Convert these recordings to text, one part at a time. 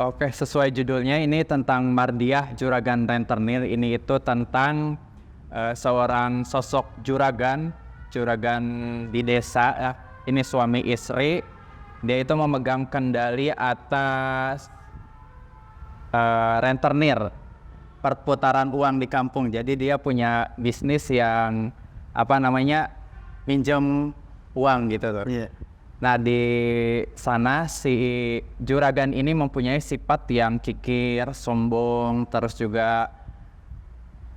Oke, sesuai judulnya ini tentang Mardiah Juragan Rentenir. Ini itu tentang seorang sosok juragan di desa. Ini suami istri. Dia itu memegang kendali atas rentenir, perputaran uang di kampung. Jadi dia punya bisnis yang minjem uang gitu tuh. Iya. Nah, di sana si juragan ini mempunyai sifat yang kikir, sombong, terus juga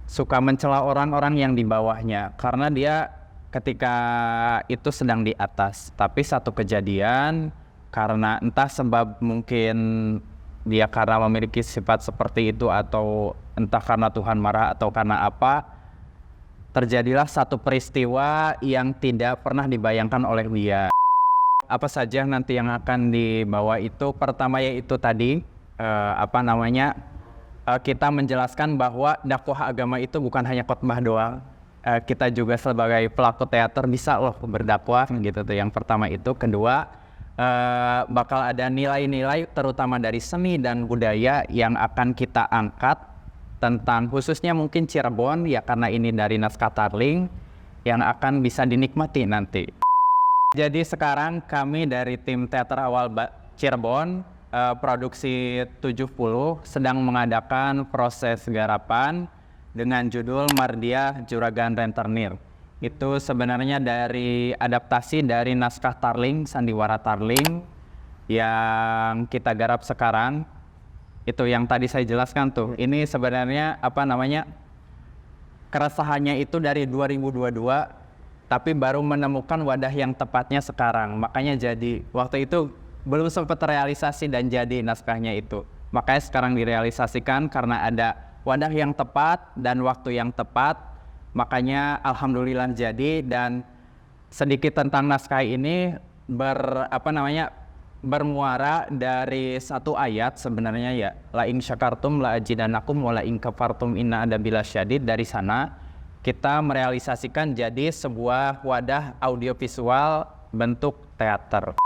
suka mencela orang-orang yang di bawahnya karena dia ketika itu sedang di atas. Tapi satu kejadian, karena entah sebab mungkin dia karena memiliki sifat seperti itu atau entah karena Tuhan marah atau karena apa, terjadilah satu peristiwa yang tidak pernah dibayangkan oleh dia. Apa saja nanti yang akan dibawa itu, pertama yaitu tadi kita menjelaskan bahwa dakwah agama itu bukan hanya khotbah doang. Kita juga sebagai pelaku teater bisa loh berdakwah gitu tuh. Yang pertama itu. Kedua, bakal ada nilai-nilai terutama dari seni dan budaya yang akan kita angkat tentang khususnya mungkin Cirebon ya, karena ini dari naskah Tarling yang akan bisa dinikmati nanti. Jadi sekarang kami dari tim Teater Awal Cirebon, produksi 70 sedang mengadakan proses garapan dengan judul Mardiah Juragan Rentenir. Itu sebenarnya dari adaptasi dari naskah Tarling, Sandiwara Tarling yang kita garap sekarang. Itu yang tadi saya jelaskan tuh. Ini sebenarnya keresahannya itu dari 2022. Tapi baru menemukan wadah yang tepatnya sekarang. Makanya jadi waktu itu belum sempat realisasi dan jadi naskahnya itu. Makanya sekarang direalisasikan karena ada wadah yang tepat dan waktu yang tepat. Makanya alhamdulillah jadi. Dan sedikit tentang naskah ini bermuara dari satu ayat sebenarnya ya. La in syakartum la ajidanakum wa la in kafartum inna adabilah syadid. Dari sana kita merealisasikan jadi sebuah wadah audiovisual bentuk teater.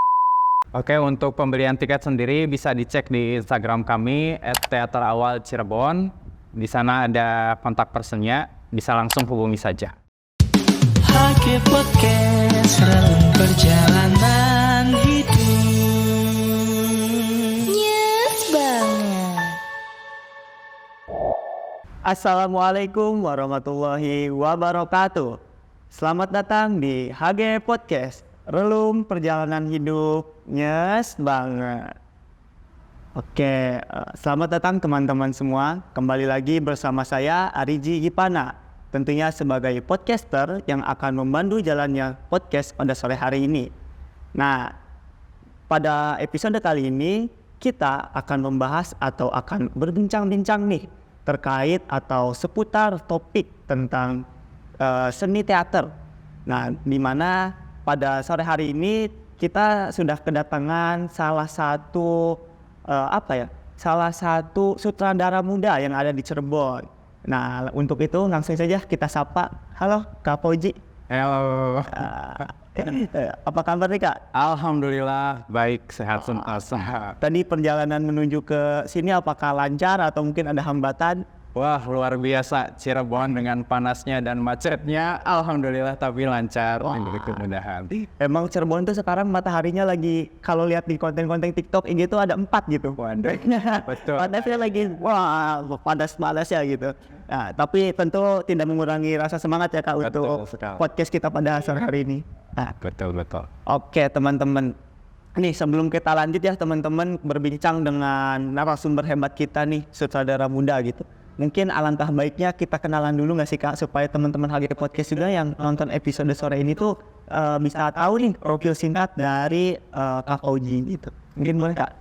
Oke, untuk pembelian tiket sendiri bisa dicek di Instagram kami @teaterawalcirebon. Di sana ada kontak personnya, bisa langsung hubungi saja. HG Podcast, relung perjalanan hidup. Yes banget. Assalamualaikum warahmatullahi wabarakatuh. Selamat datang di HG Podcast, relung perjalanan hidup. Yes banget. Oke, selamat datang teman-teman semua. Kembali lagi bersama saya Ariji Gipana. Tentunya sebagai podcaster yang akan membantu jalannya podcast pada sore hari ini. Nah, pada episode kali ini kita akan membahas atau akan berbincang-bincang nih terkait atau seputar topik tentang seni teater. Nah, di mana pada sore hari ini kita sudah kedatangan salah satu sutradara muda yang ada di Cirebon. Nah, untuk itu langsung saja kita sapa. Halo, Kak Fauji. Halo. Apa kabar nih, Kak? Alhamdulillah baik, sehat sentosa. Tadi perjalanan menuju ke sini apakah lancar atau mungkin ada hambatan? Wah, luar biasa Cirebon dengan panasnya dan macetnya. Alhamdulillah tapi lancar. Mudah-mudahan. Emang Cirebon tuh sekarang mataharinya lagi, kalau lihat di konten-konten TikTok ini tuh ada 4 gitu. Waduh, betul. Panasnya lagi panas-panas ya gitu. Nah, tapi tentu tidak mengurangi rasa semangat ya, Kak, untuk podcast kita pada sore hari ini. Nah, betul. Oke, teman-teman. Nih, sebelum kita lanjut ya teman-teman berbincang dengan narasumber hebat kita nih, sutradara muda gitu. Mungkin alangkah baiknya kita kenalan dulu nggak sih, Kak, supaya teman-teman HG Podcast juga yang nonton episode sore ini tuh bisa tahu nih profil singkat dari Kak Fauji gitu. Mungkin boleh, Kak?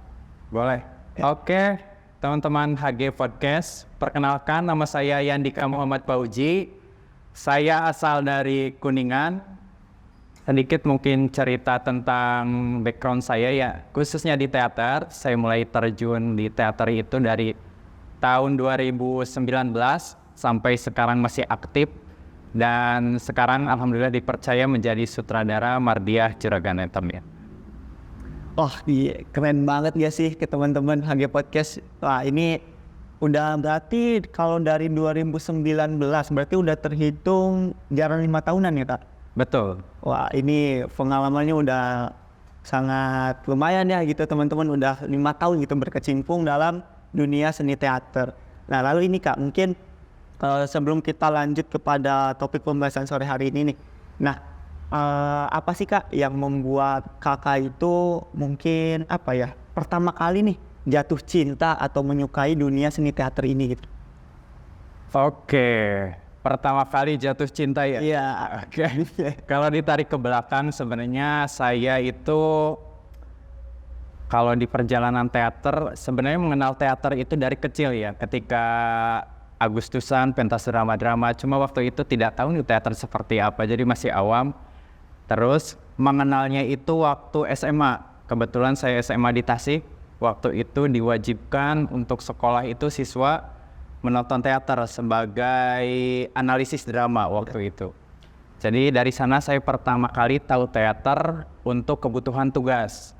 Boleh. Oke, teman-teman HG Podcast, perkenalkan nama saya Yandika Muhammad Fauji. Saya asal dari Kuningan. Sedikit mungkin cerita tentang background saya ya, khususnya di teater. Saya mulai terjun di teater itu dari tahun 2019 sampai sekarang masih aktif, dan sekarang alhamdulillah dipercaya menjadi sutradara Mardiah Juragan Rentenir. Oh iya, keren banget ya sih ke teman-teman HG Podcast. Wah ini udah berarti kalau dari 2019 berarti udah terhitung jarang 5 tahunan ya Kak? Betul. Wah ini pengalamannya udah sangat lumayan ya gitu teman-teman, udah 5 tahun gitu berkecimpung dalam dunia seni teater. Nah lalu ini Kak, mungkin sebelum kita lanjut kepada topik pembahasan sore hari ini nih. Nah apa sih Kak yang membuat Kakak itu mungkin apa ya pertama kali nih jatuh cinta atau menyukai dunia seni teater ini gitu? Oke, pertama kali jatuh cinta ya? Iya. Oke. Kalau ditarik ke belakang sebenarnya saya itu kalau di perjalanan teater sebenarnya mengenal teater itu dari kecil ya. Ketika Agustusan, pentas drama-drama, cuma waktu itu tidak tahu nih teater seperti apa, jadi masih awam. Terus mengenalnya itu waktu SMA. Kebetulan saya SMA di Tasik. Waktu itu diwajibkan untuk sekolah itu siswa menonton teater sebagai analisis drama waktu itu. Jadi dari sana saya pertama kali tahu teater untuk kebutuhan tugas.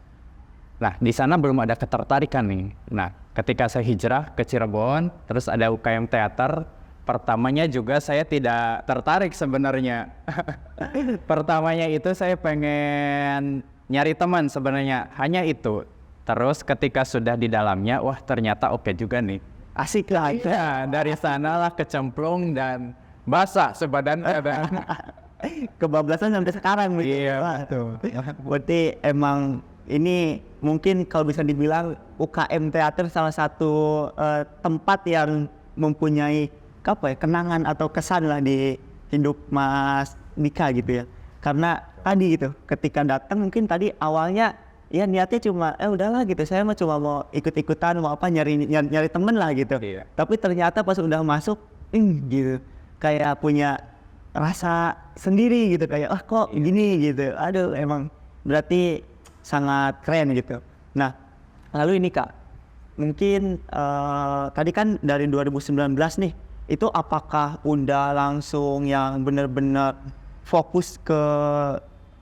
Nah di sana belum ada ketertarikan nih. Nah ketika saya hijrah ke Cirebon, terus ada UKM teater, pertamanya juga saya tidak tertarik sebenarnya. Pertamanya itu saya pengen nyari teman sebenarnya, hanya itu. Terus ketika sudah di dalamnya, wah ternyata oke juga nih. Asik lah. Ya, dari sanalah kecemplung dan basah sebadan kadang. Kebablasan sampai sekarang gitu. Iya, Wah, betul. berarti emang ini mungkin kalau bisa dibilang UKM teater salah satu tempat yang mempunyai apa ya kenangan atau kesan lah di hidup Mas Dika gitu ya. Karena tadi gitu ketika datang mungkin tadi awalnya ya niatnya cuma udahlah gitu, saya mah cuma mau ikut-ikutan, mau apa nyari temen lah gitu. Iya. Tapi ternyata pas udah masuk gitu kayak punya rasa sendiri gitu, kayak kok gini gitu. Aduh emang berarti sangat keren gitu. Nah lalu ini Kak, mungkin tadi kan dari 2019 nih, itu apakah udah langsung yang benar-benar fokus ke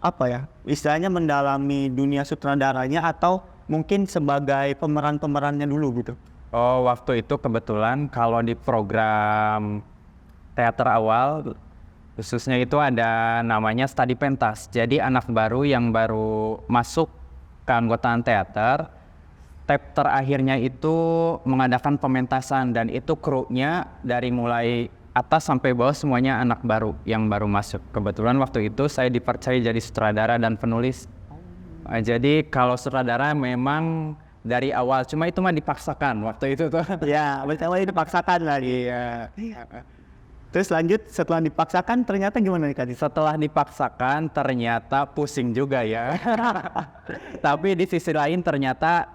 apa ya istilahnya mendalami dunia sutradaranya atau mungkin sebagai pemeran-pemerannya dulu gitu? Oh waktu itu kebetulan kalau di program teater awal khususnya itu ada namanya studi pentas. Jadi anak baru yang baru masuk keanggotaan teater, step terakhirnya itu mengadakan pementasan dan itu krunya dari mulai atas sampai bawah semuanya anak baru yang baru masuk. Kebetulan waktu itu saya dipercaya jadi sutradara dan penulis. Jadi kalau sutradara memang dari awal, cuma itu mah dipaksakan waktu itu tuh. Ya betul, dipaksakan lagi. Iya. Terus lanjut setelah dipaksakan ternyata gimana nih Kak? Setelah dipaksakan ternyata pusing juga ya. Tapi di sisi lain ternyata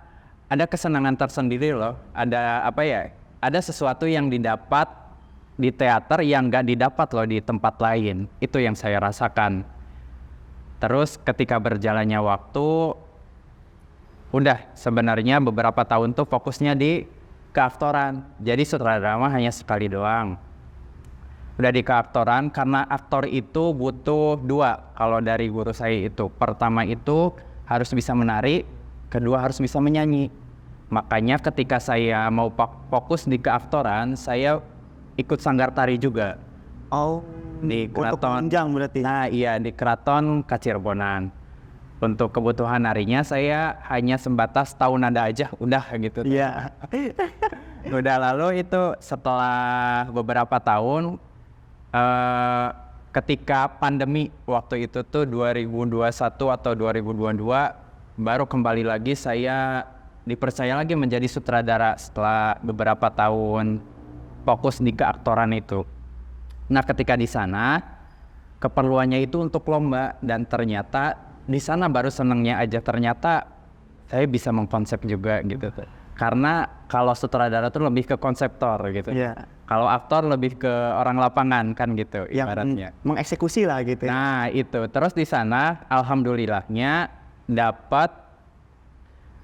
ada kesenangan tersendiri loh. Ada apa ya? Ada sesuatu yang didapat di teater yang gak didapat loh di tempat lain. Itu yang saya rasakan. Terus ketika berjalannya waktu, udah sebenarnya beberapa tahun tuh fokusnya di keaktoran. Jadi sutradara hanya sekali doang. Udah di keaktoran karena aktor itu butuh 2 kalau dari guru saya itu. Pertama itu harus bisa menari, kedua harus bisa menyanyi. Makanya ketika saya mau fokus di keaktoran, saya ikut sanggar tari juga. Oh, Di untuk keraton. penunjang berarti. Nah iya di keraton Kacirbonan. Untuk kebutuhan harinya saya hanya sebatas tahu nada aja, udah gitu. Iya. Udah lalu itu setelah beberapa tahun, ketika pandemi waktu itu tuh 2021 atau 2022 baru kembali lagi saya dipercaya lagi menjadi sutradara setelah beberapa tahun fokus di keaktoran itu. Nah ketika di sana keperluannya itu untuk lomba dan ternyata di sana baru senangnya aja ternyata saya bisa mengkonsep juga gitu tuh. Karena kalau sutradara tuh lebih ke konseptor gitu. Iya. Kalau aktor lebih ke orang lapangan kan gitu ibaratnya. Yang mengeksekusi lah gitu. Nah itu terus di sana alhamdulillahnya dapat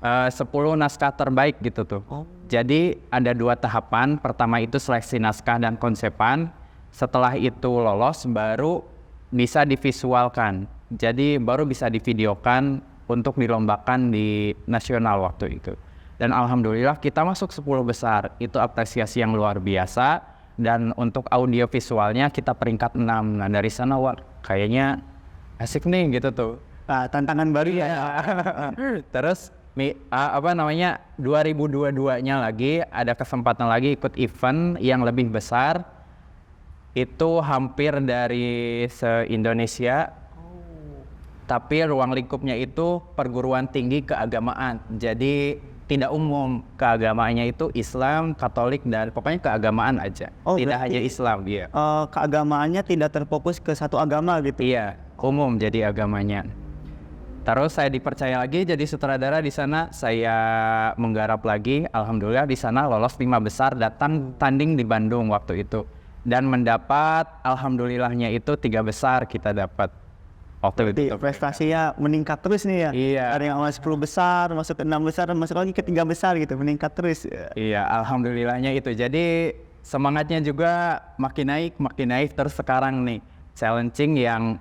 10 naskah terbaik gitu tuh. Jadi ada 2 tahapan. Pertama itu seleksi naskah dan konsepan. Setelah itu lolos baru bisa divisualkan. Jadi baru bisa divideokan untuk dilombakan di nasional waktu itu. Dan alhamdulillah kita masuk 10 besar, itu apresiasi yang luar biasa. Dan untuk audio visualnya kita peringkat 6. Nah dari sana wah kayaknya asik nih gitu tuh. Nah, tantangan baru ya. Terus 2022-nya lagi ada kesempatan lagi ikut event yang lebih besar. Itu hampir dari se-Indonesia. Tapi ruang lingkupnya itu perguruan tinggi keagamaan. Jadi tidak umum, keagamaannya itu Islam, Katolik, dan pokoknya keagamaan aja. Tidak hanya Islam, iya. Keagamaannya tidak terfokus ke satu agama gitu. Iya, umum jadi agamanya. Terus saya dipercaya lagi jadi sutradara di sana, saya menggarap lagi. Alhamdulillah di sana lolos 5 besar, datang tanding di Bandung waktu itu. Dan mendapat, alhamdulillahnya itu 3 besar kita dapat. Waktu itu prestasinya meningkat terus nih ya. Iya. Ada yang awal 10 besar, masuk ke 6 besar, masuk lagi ke 3 besar gitu, meningkat terus. Iya, alhamdulillahnya itu. Jadi semangatnya juga makin naik terus sekarang nih. Challenging yang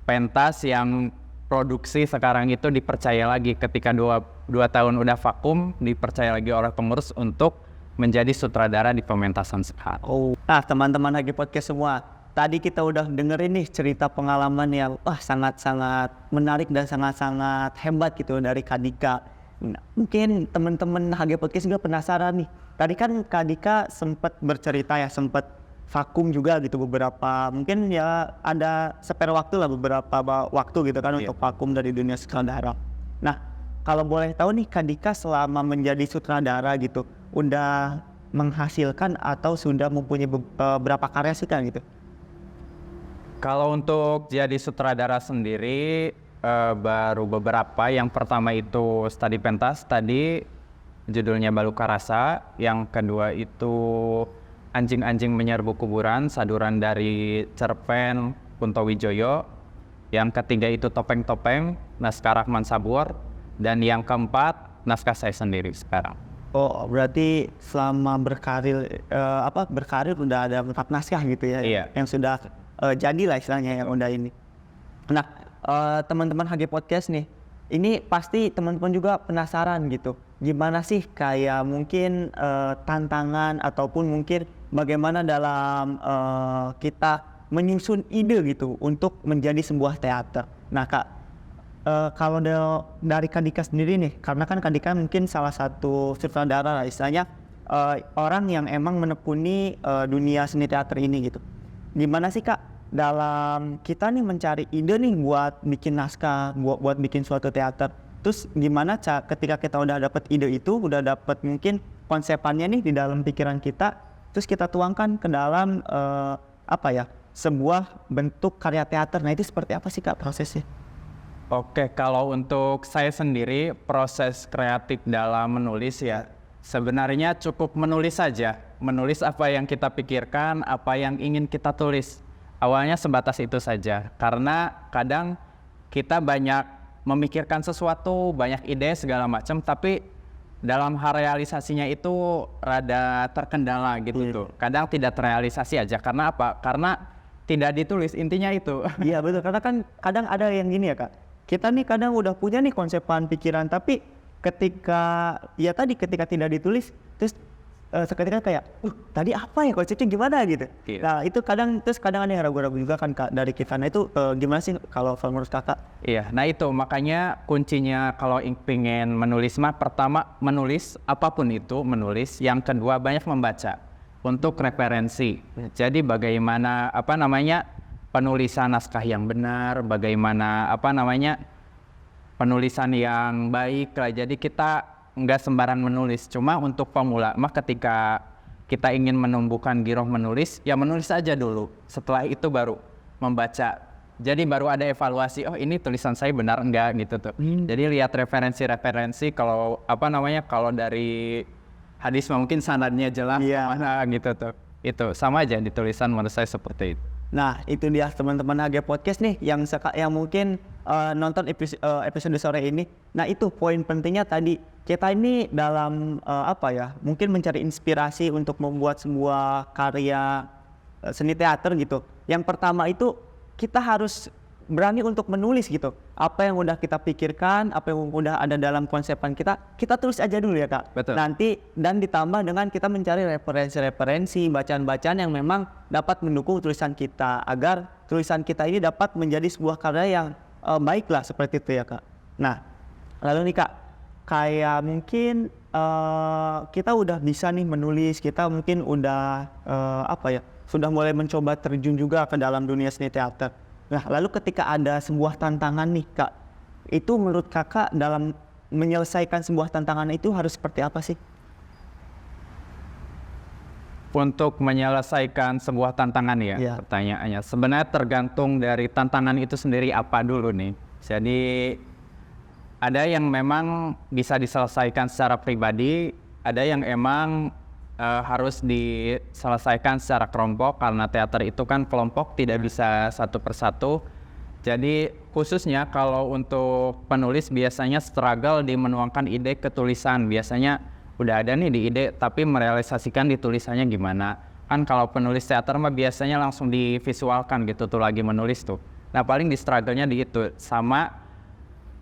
pentas yang produksi sekarang itu dipercaya lagi ketika 2 tahun udah vakum, dipercaya lagi oleh pengurus untuk menjadi sutradara di pementasan sekarang. Nah teman-teman HG Podcast semua, tadi kita udah dengerin nih cerita pengalaman yang sangat-sangat menarik dan sangat-sangat hebat gitu dari Kak Dika. Nah, mungkin teman-teman HG Podcast juga penasaran nih. Tadi kan Kak Dika sempat bercerita ya, sempat vakum juga gitu beberapa, mungkin ya ada spare waktu lah beberapa waktu gitu kan untuk vakum dari dunia sutradara. Nah kalau boleh tahu nih Kak Dika selama menjadi sutradara gitu, udah menghasilkan atau sudah mempunyai beberapa karya sih kan gitu? Kalau untuk jadi sutradara sendiri baru beberapa. Yang pertama itu studi pentas tadi judulnya Baluka Rasa, yang kedua itu Anjing-anjing menyerbu kuburan, saduran dari cerpen Kunto Wijoyo. Yang ketiga itu Topeng-topeng, naskah Rahman Sabur. Dan yang keempat, naskah saya sendiri sekarang. Oh, berarti selama berkarir udah ada 4 naskah gitu ya? Iya. Yang sudah jadi lah istilahnya yang udah ini. Nah, teman-teman HG Podcast nih, ini pasti teman-teman juga penasaran gitu. Gimana sih kayak mungkin tantangan ataupun mungkin bagaimana dalam kita menyusun ide gitu untuk menjadi sebuah teater. Nah Kak, kalau dari Kak Dika sendiri nih, karena kan Kak Dika mungkin salah satu sutradara lah istilahnya, orang yang emang menekuni dunia seni teater ini gitu. Gimana sih Kak dalam kita nih mencari ide nih buat bikin naskah, buat bikin suatu teater? Terus gimana ketika kita udah dapet ide itu, udah dapet mungkin konsepannya nih di dalam pikiran kita, terus kita tuangkan ke dalam sebuah bentuk karya teater. Nah itu seperti apa sih Kak prosesnya? Oke, kalau untuk saya sendiri proses kreatif dalam menulis ya sebenarnya cukup menulis saja. Menulis apa yang kita pikirkan, apa yang ingin kita tulis. Awalnya sebatas itu saja, karena kadang kita banyak memikirkan sesuatu, banyak ide segala macam, tapi dalam hal realisasinya itu rada terkendala gitu tuh. Kadang tidak terrealisasi aja, karena apa? Karena tidak ditulis, intinya itu. Iya betul, karena kan kadang ada yang gini ya Kak, kita nih kadang udah punya nih konsepan pikiran, tapi ketika tidak ditulis, terus seketika kayak, tadi apa ya konsepnya gimana gitu. Iya. Nah itu kadang ada yang ragu-ragu juga kan Kak dari kita. Nah itu gimana sih kalau menurut Kakak? Iya, nah itu makanya kuncinya kalau pengen menulis mah pertama menulis apapun itu menulis, yang kedua banyak membaca untuk referensi. Jadi bagaimana penulisan naskah yang benar, bagaimana penulisan yang baik lah. Jadi kita nggak sembarang menulis, cuma untuk pemula mah ketika kita ingin menumbuhkan giroh menulis, ya menulis aja dulu. Setelah itu baru membaca. Jadi baru ada evaluasi, oh ini tulisan saya benar enggak gitu tuh. Jadi lihat referensi kalau kalau dari hadis mungkin sanadnya jelas mana gitu tuh. Itu sama aja di tulisan menurut saya seperti itu. Nah itu dia teman-teman HG Podcast nih yang mungkin nonton episode sore ini. Nah itu poin pentingnya tadi, kita ini dalam mungkin mencari inspirasi untuk membuat sebuah karya seni teater gitu. Yang pertama itu kita harus berani untuk menulis gitu. Apa yang udah kita pikirkan, apa yang udah ada dalam konsepan kita tulis aja dulu ya Kak. Betul. Nanti dan ditambah dengan kita mencari referensi-referensi, bacaan-bacaan yang memang dapat mendukung tulisan kita agar tulisan kita ini dapat menjadi sebuah karya yang baik lah seperti itu ya Kak. Nah, lalu nih Kak, kayak mungkin kita udah bisa nih menulis, kita mungkin udah sudah mulai mencoba terjun juga ke dalam dunia seni teater. Nah, lalu ketika ada sebuah tantangan nih Kak, itu menurut Kakak dalam menyelesaikan sebuah tantangan itu harus seperti apa sih? Untuk menyelesaikan sebuah tantangan ya, Iya. pertanyaannya. Sebenarnya tergantung dari tantangan itu sendiri apa dulu nih. Jadi ada yang memang bisa diselesaikan secara pribadi, ada yang emang harus diselesaikan secara kelompok karena teater itu kan kelompok, tidak bisa satu persatu. Jadi khususnya kalau untuk penulis biasanya struggle di menuangkan ide ke tulisan. Biasanya udah ada nih di ide tapi merealisasikan di tulisannya gimana. Kan kalau penulis teater mah biasanya langsung divisualkan gitu tuh lagi menulis tuh. Nah paling di struggle-nya di itu. Sama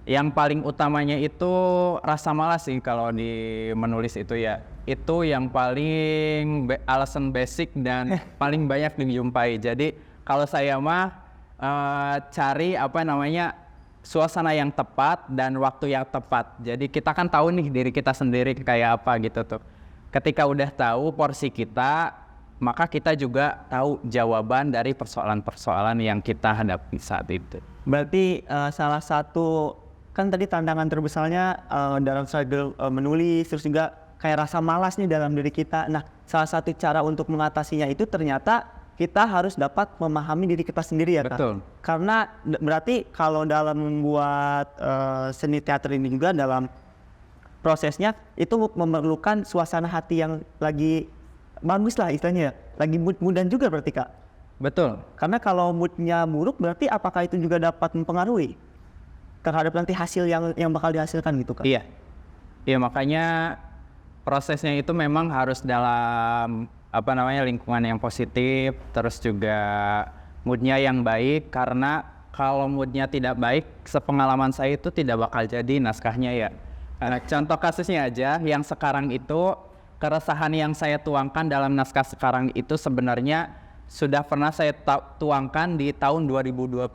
yang paling utamanya itu rasa malas sih kalau di menulis itu ya. Itu yang paling alasan basic dan paling banyak dijumpai. Jadi kalau saya mah cari suasana yang tepat dan waktu yang tepat. Jadi kita kan tahu nih diri kita sendiri kayak apa gitu tuh. Ketika udah tahu porsi kita, maka kita juga tahu jawaban dari persoalan-persoalan yang kita hadapi saat itu. Berarti salah satu kan tadi tantangan terbesarnya dalam struggle menulis, terus juga kayak rasa malas nih dalam diri kita. Nah, salah satu cara untuk mengatasinya itu ternyata kita harus dapat memahami diri kita sendiri ya Kak. Betul. Karena berarti kalau dalam membuat seni teater ini juga dalam prosesnya itu memerlukan suasana hati yang lagi bagus lah istilahnya, lagi mood-moodan juga berarti Kak. Betul. Karena kalau moodnya buruk berarti apakah itu juga dapat mempengaruhi terhadap nanti hasil yang bakal dihasilkan gitu Kak? Iya. Iya makanya prosesnya itu memang harus dalam lingkungan yang positif, terus juga moodnya yang baik, karena kalau moodnya tidak baik, sepengalaman saya itu tidak bakal jadi naskahnya ya. Contoh kasusnya aja, yang sekarang itu keresahan yang saya tuangkan dalam naskah sekarang itu sebenarnya sudah pernah saya tuangkan di tahun 2022.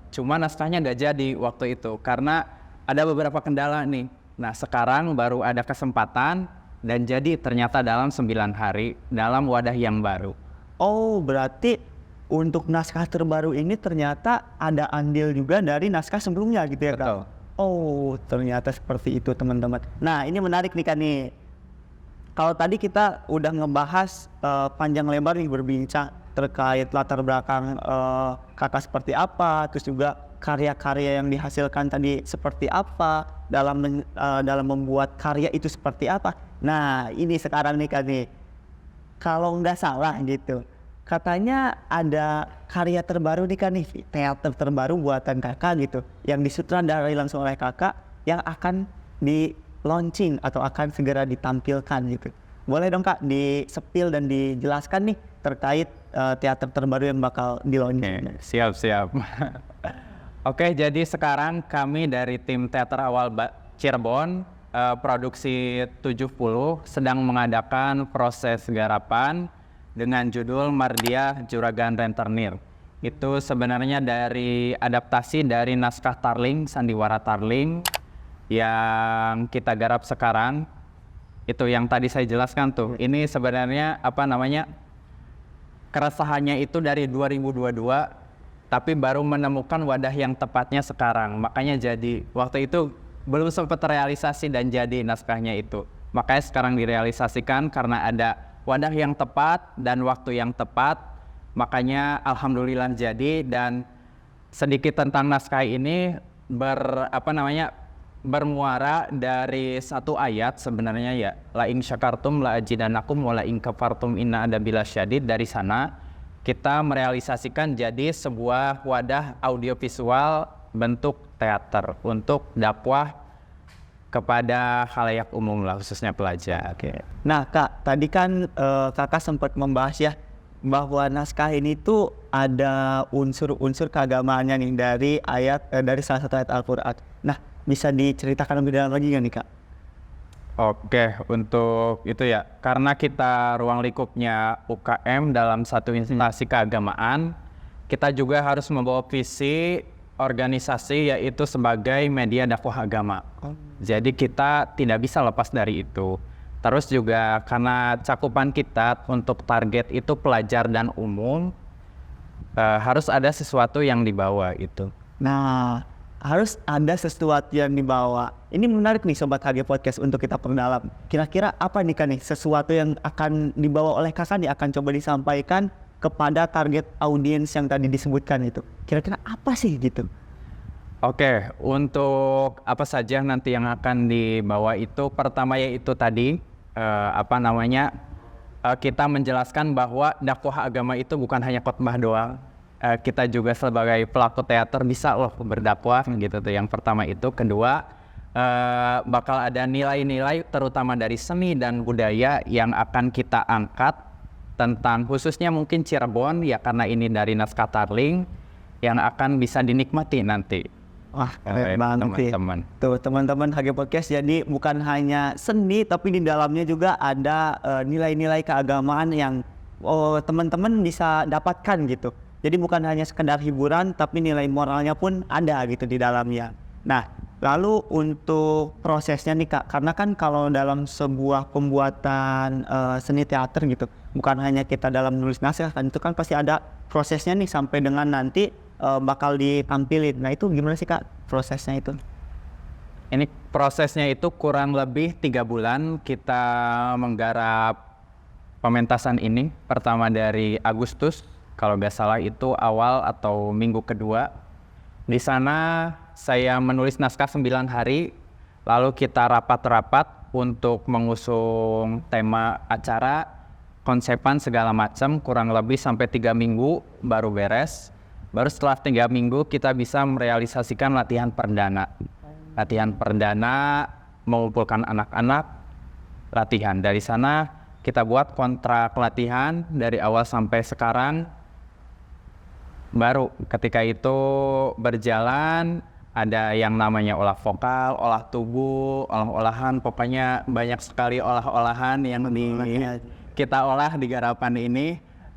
Cuma naskahnya nggak jadi waktu itu karena ada beberapa kendala nih. Nah sekarang baru ada kesempatan dan jadi ternyata dalam 9 hari dalam wadah yang baru. Oh berarti untuk naskah terbaru ini ternyata ada andil juga dari naskah sebelumnya gitu ya Kak? Betul. Oh ternyata seperti itu teman-teman. Nah ini menarik nih Kak nih. Kalau tadi kita udah ngebahas panjang lebar nih berbincang terkait latar belakang Kakak seperti apa, terus juga karya-karya yang dihasilkan tadi seperti apa, dalam membuat karya itu seperti apa. Nah ini sekarang nih Kak nih, kalau nggak salah gitu, katanya ada karya terbaru nih Kak nih, teater terbaru buatan Kakak gitu, yang disutradarai langsung oleh Kakak, yang akan di launching atau akan segera ditampilkan gitu. Boleh dong Kak di-spill dan dijelaskan nih terkait teater terbaru yang bakal di-launching. Siap. Oke, jadi sekarang kami dari tim Teater Awal Cirebon, produksi 70 sedang mengadakan proses garapan dengan judul Mardia Juragan Rentenir. Itu sebenarnya dari adaptasi dari naskah Tarling, Sandiwara Tarling yang kita garap sekarang. Itu yang tadi saya jelaskan tuh. Ini sebenarnya keresahannya itu dari 2022 tapi baru menemukan wadah yang tepatnya sekarang. Makanya jadi waktu itu belum sempat realisasi dan jadi naskahnya itu. Makanya sekarang direalisasikan karena ada wadah yang tepat dan waktu yang tepat. Makanya alhamdulillah jadi. Dan sedikit tentang naskah ini bermuara dari satu ayat sebenarnya ya, la in syakartum la ajidanakum wa la in kafartum inna adzabi lasyadid. Dari sana kita merealisasikan jadi sebuah wadah audiovisual bentuk teater untuk dakwah kepada khalayak umum lah, khususnya pelajar. Oke. Nah Kak, tadi kan Kakak sempat membahas ya bahwa naskah ini tuh ada unsur-unsur keagamaannya nih dari salah satu ayat Al-Qur'an. Nah, bisa diceritakan lebih dalam lagi nggak nih Kak? Oke, untuk itu ya, karena kita ruang lingkupnya UKM dalam satu instansi keagamaan, kita juga harus membawa visi organisasi yaitu sebagai media dakwah agama. Jadi kita tidak bisa lepas dari itu. Terus juga karena cakupan kita untuk target itu pelajar dan umum, harus ada sesuatu yang dibawa itu. Nah, harus ada sesuatu yang dibawa. Ini menarik nih Sobat HG Podcast untuk kita perdalam. Kira-kira apa nih Kak nih sesuatu yang akan dibawa oleh Kakak nih akan coba disampaikan kepada target audiens yang tadi disebutkan itu. Kira-kira apa sih gitu? Oke, untuk apa saja nanti yang akan dibawa itu pertama yaitu tadi kita menjelaskan bahwa dakwah agama itu bukan hanya khotbah doang. Kita juga sebagai pelaku teater bisa loh berdakwah gitu tuh. Yang pertama itu, kedua bakal ada nilai-nilai terutama dari seni dan budaya yang akan kita angkat tentang khususnya mungkin Cirebon ya karena ini dari naskah Tarling yang akan bisa dinikmati nanti. Wah, keren banget teman-teman. Tuh teman-teman HG Podcast, jadi bukan hanya seni tapi di dalamnya juga ada nilai-nilai keagamaan yang teman-teman bisa dapatkan gitu. Jadi bukan hanya sekedar hiburan tapi nilai moralnya pun ada gitu di dalamnya. Nah, lalu untuk prosesnya nih Kak, karena kan kalau dalam sebuah pembuatan seni teater gitu, bukan hanya kita dalam menulis naskah kan, itu kan pasti ada prosesnya nih sampai dengan nanti bakal ditampilin. Nah itu gimana sih Kak prosesnya itu? Ini prosesnya itu kurang lebih 3 bulan kita menggarap pementasan ini. Pertama dari Agustus, kalau nggak salah itu awal atau minggu kedua. Di sana saya menulis naskah 9 hari, lalu kita rapat-rapat untuk mengusung tema acara, konsepan segala macam, kurang lebih sampai 3 minggu baru beres. Baru setelah 3 minggu kita bisa merealisasikan latihan perdana. Latihan perdana mengumpulkan anak-anak, latihan. Dari sana kita buat kontrak latihan dari awal sampai sekarang. Baru ketika itu berjalan ada yang namanya olah vokal, olah tubuh, olah-olahan, pokoknya banyak sekali olah-olahan yang kita olah di garapan ini.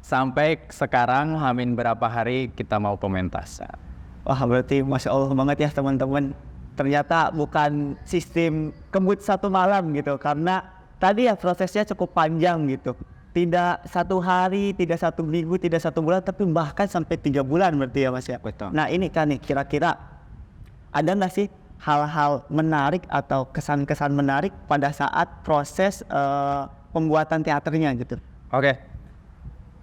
Sampai sekarang hamin berapa hari kita mau pementasan. Wah berarti Masya Allah banget ya teman-teman. Ternyata bukan sistem kebut satu malam gitu. Karena tadi ya prosesnya cukup panjang gitu. Tidak 1 hari, tidak 1 minggu, tidak 1 bulan, tapi bahkan sampai 3 bulan berarti ya Mas ya. Betul. Nah ini kan nih kira-kira ada nggak sih hal-hal menarik atau kesan-kesan menarik pada saat proses pembuatan teaternya gitu? Oke.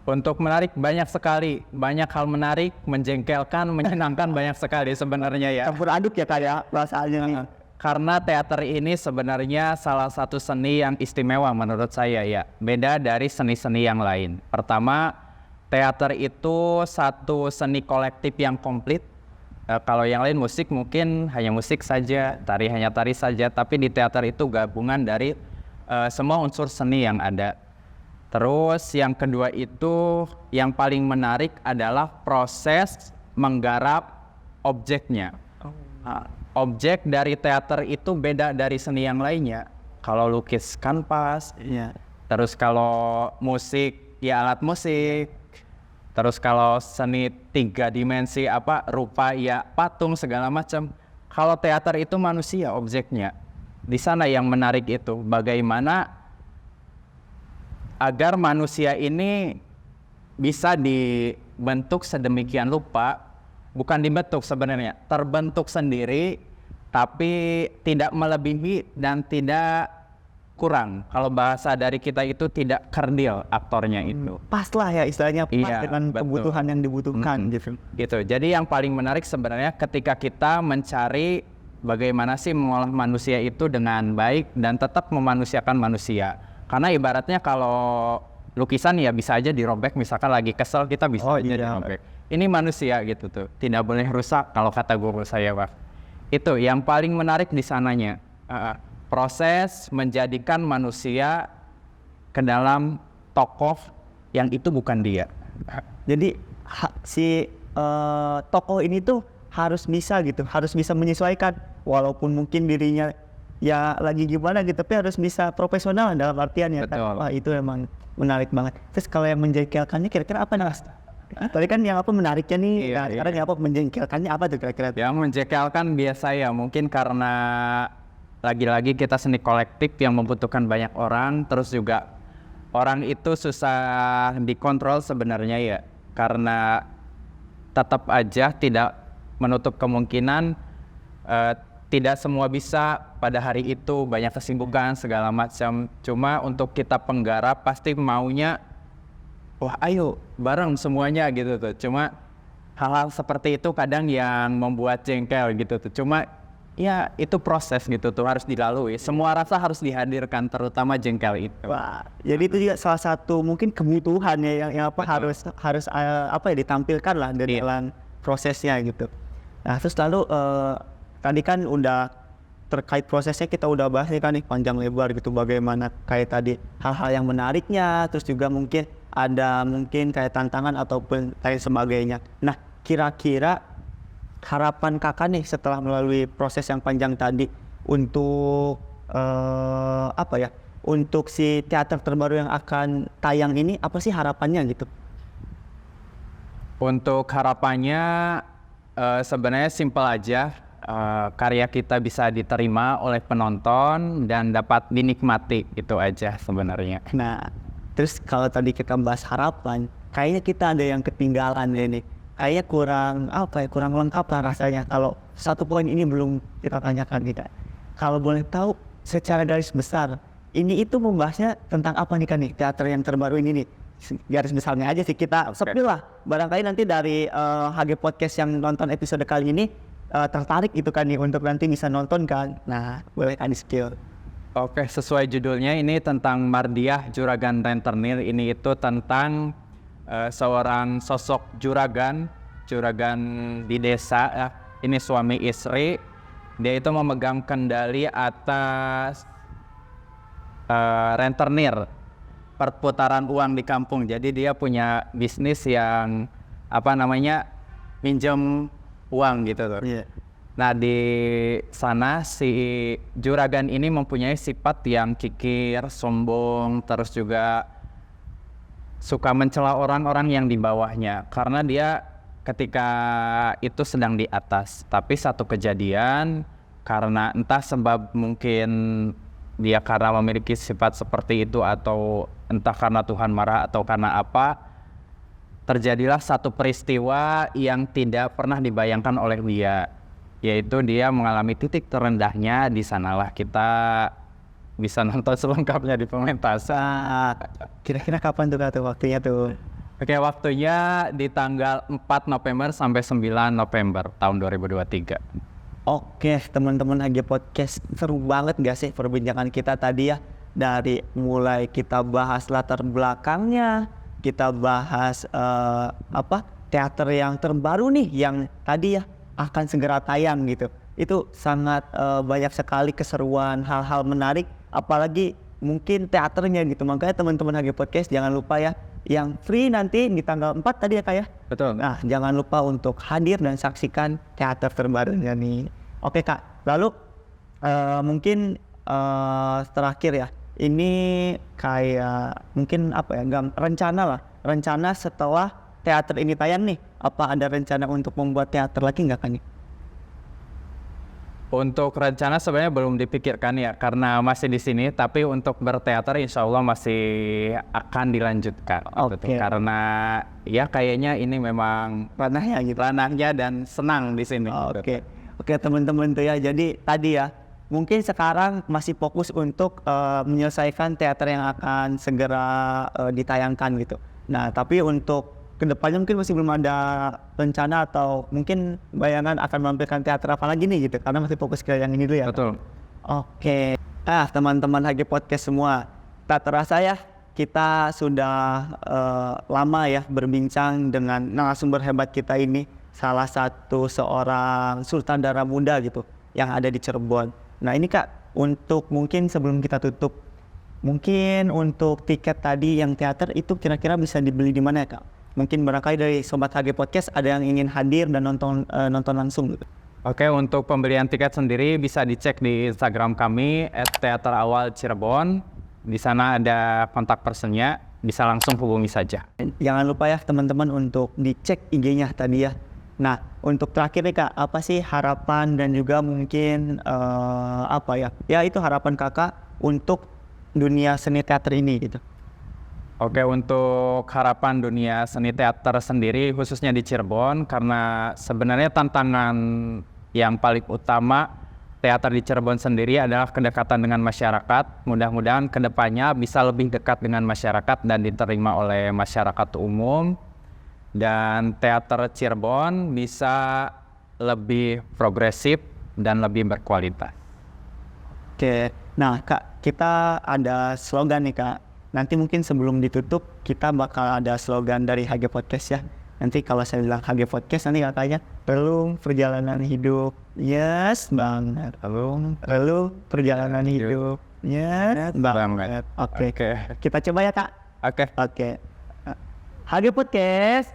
Untuk menarik banyak sekali, banyak hal menarik, menjengkelkan, menyenangkan banyak sekali sebenarnya ya. Campur aduk ya Kak ya perasaannya nih. Karena teater ini sebenarnya salah satu seni yang istimewa menurut saya ya. Beda dari seni-seni yang lain. Pertama, teater itu satu seni kolektif yang komplit. Kalau yang lain musik mungkin hanya musik saja, tari hanya tari saja. Tapi di teater itu gabungan dari semua unsur seni yang ada. Terus yang kedua itu yang paling menarik adalah proses menggarap objeknya. Objek dari teater itu beda dari seni yang lainnya. Kalau lukis kanvas, terus kalau musik ya alat musik, terus kalau seni 3 dimensi rupa ya patung segala macam. Kalau teater itu manusia objeknya. Di sana yang menarik itu bagaimana agar manusia ini bisa dibentuk sedemikian rupa, bukan dibentuk sebenarnya, terbentuk sendiri, tapi tidak melebihi dan tidak kurang. Kalau bahasa dari kita itu tidak kerdil aktornya itu. Pas lah ya istilahnya, pas dengan betul. kebutuhan yang dibutuhkan gitu. Jadi yang paling menarik sebenarnya ketika kita mencari bagaimana sih mengolah manusia itu dengan baik dan tetap memanusiakan manusia. Karena ibaratnya kalau lukisan ya bisa aja dirobek, misalkan lagi kesel kita bisa aja dirobek. Ini manusia gitu tuh, tidak boleh rusak kalau kata guru saya Pak. Itu yang paling menarik di sananya, proses menjadikan manusia ke dalam tokoh yang itu bukan dia. Jadi si tokoh ini tuh harus bisa gitu, harus bisa menyesuaikan walaupun mungkin dirinya ya lagi gimana gitu, tapi harus bisa profesional dalam artian ya kan. Betul. Wah itu emang menarik banget. Terus kalau yang menjengkelkannya kira-kira apa nih Mas? Tadi kan yang apa menariknya nih, Iya, nah, iya. sekarang yang apa menjengkelkannya apa tuh kira-kira? Yang menjekelkan biasa ya mungkin karena lagi-lagi kita seni kolektif yang membutuhkan banyak orang, terus juga orang itu susah dikontrol sebenarnya ya, karena tetap aja tidak menutup kemungkinan tidak semua bisa pada hari itu, banyak kesibukan segala macam. Cuma untuk kita penggarap pasti maunya wah ayo bareng semuanya gitu tuh. Cuma hal-hal seperti itu kadang yang membuat jengkel gitu tuh. Cuma ya itu proses gitu tuh, harus dilalui. Semua rasa harus dihadirkan, terutama jengkel itu. Wah, jadi itu juga salah satu mungkin kebutuhan ya yang apa harus apa ya ditampilkan lah di dalam prosesnya gitu. Nah terus lalu tadi kan udah terkait prosesnya kita udah bahas nih kan nih panjang lebar gitu, bagaimana kayak tadi hal-hal yang menariknya, terus juga mungkin ada mungkin kayak tantangan ataupun lain sebagainya. Nah kira-kira harapan kakak nih setelah melalui proses yang panjang tadi untuk apa ya, untuk si teater terbaru yang akan tayang ini, apa sih harapannya gitu? Untuk harapannya sebenarnya simpel aja, karya kita bisa diterima oleh penonton dan dapat dinikmati, itu aja sebenarnya. Nah, terus kalau tadi kita bahas harapan, kayaknya kita ada yang ketinggalan ini. Kayaknya kurang lengkap lah rasanya kalau satu poin ini belum kita tanyakan kita. Kalau boleh tahu secara garis besar, ini itu membahasnya tentang apa nih kan nih teater yang terbaru ini nih? Garis besarnya aja sih kita sepil lah. Barangkali nanti dari HG Podcast yang nonton episode kali ini tertarik itu kan nih untuk nanti bisa nonton kan. Nah, boleh kan di skill. Oke, sesuai judulnya ini tentang Mardiah Juragan Rentenir. Ini itu tentang seorang sosok juragan di desa ya. Ini suami istri, dia itu memegang kendali atas rentenir, perputaran uang di kampung. Jadi dia punya bisnis yang minjem uang gitu tuh. Yeah. Nah di sana si juragan ini mempunyai sifat yang kikir, sombong, terus juga suka mencela orang-orang yang di bawahnya karena dia ketika itu sedang di atas. Tapi satu kejadian karena entah sebab mungkin dia karena memiliki sifat seperti itu atau entah karena Tuhan marah atau karena apa, terjadilah satu peristiwa yang tidak pernah dibayangkan oleh dia, yaitu dia mengalami titik terendahnya. Di sanalah kita bisa nonton selengkapnya di pementasan. Kira-kira kapan tuh Kak, waktunya tuh? Oke, waktunya di tanggal 4 November sampai 9 November tahun 2023. Oke, teman-teman HG Podcast, seru banget gak sih perbincangan kita tadi ya? Dari mulai kita bahas latar belakangnya, kita bahas teater yang terbaru nih yang tadi ya akan segera tayang gitu. Itu sangat banyak sekali keseruan, hal-hal menarik, apalagi mungkin teaternya gitu. Makanya teman-teman HG Podcast jangan lupa ya, yang free nanti di tanggal 4 tadi ya Kak ya. Betul. Nah jangan lupa untuk hadir dan saksikan teater terbarunya nih. Oke Kak, lalu mungkin terakhir ya, ini kayak mungkin rencana setelah teater ini tayang nih, apa ada rencana untuk membuat teater lagi nggak Kak nih? Untuk rencana sebenarnya belum dipikirkan ya karena masih di sini, tapi untuk berteater insya Allah masih akan dilanjutkan. Oke. Karena ya kayaknya ini memang Ranahnya gitu. ranahnya dan senang di sini. Oke teman-teman tuh ya, jadi tadi ya mungkin sekarang masih fokus untuk menyelesaikan teater yang akan segera ditayangkan gitu. Nah tapi untuk kedepannya mungkin masih belum ada rencana atau mungkin bayangan akan menampilkan teater apa lagi nih gitu, karena masih fokus ke yang ini dulu ya. Betul. Oke. Teman-teman HG Podcast semua, tak terasa ya kita sudah lama ya berbincang dengan narasumber hebat kita ini, salah satu seorang sultan darah muda gitu yang ada di Cirebon. Nah ini Kak, untuk mungkin sebelum kita tutup, Mungkin untuk tiket tadi yang teater itu kira-kira bisa dibeli di mana ya Kak? Mungkin barangkali dari Sobat HG Podcast ada yang ingin hadir dan nonton langsung gitu. Oke, untuk pembelian tiket sendiri bisa dicek di Instagram kami @teaterawalcirebon. Di sana ada kontak personnya, bisa langsung hubungi saja. Jangan lupa ya teman-teman untuk dicek IG-nya tadi ya. Nah, untuk terakhir nih Kak, apa sih harapan dan juga mungkin apa ya? Ya itu harapan Kakak untuk dunia seni teater ini gitu. Oke, untuk harapan dunia seni teater sendiri khususnya di Cirebon, karena sebenarnya tantangan yang paling utama teater di Cirebon sendiri adalah kedekatan dengan masyarakat. Mudah-mudahan kedepannya bisa lebih dekat dengan masyarakat dan diterima oleh masyarakat umum. Dan teater Cirebon bisa lebih progresif dan lebih berkualitas. Oke, nah Kak, kita ada slogan nih Kak. Nanti mungkin sebelum ditutup kita bakal ada slogan dari HG Podcast ya. Nanti kalau saya bilang HG Podcast nanti katanya relung perjalanan hidup. Yes banget. Relung perjalanan hidup. Yes banget. Oke. Kita coba ya Kak. Oke. HG Podcast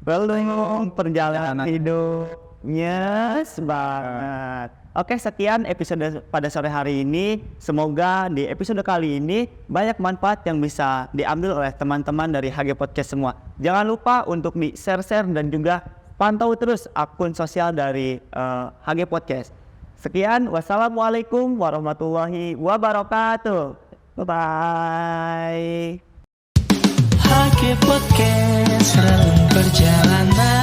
relung perjalanan hidup. Yes banget. Oke, sekian episode pada sore hari ini. Semoga di episode kali ini banyak manfaat yang bisa diambil oleh teman-teman dari HG Podcast semua. Jangan lupa untuk di-share dan juga pantau terus akun sosial dari HG Podcast. Sekian, wassalamualaikum warahmatullahi wabarakatuh. Bye-bye. HG Podcast, relung perjalanan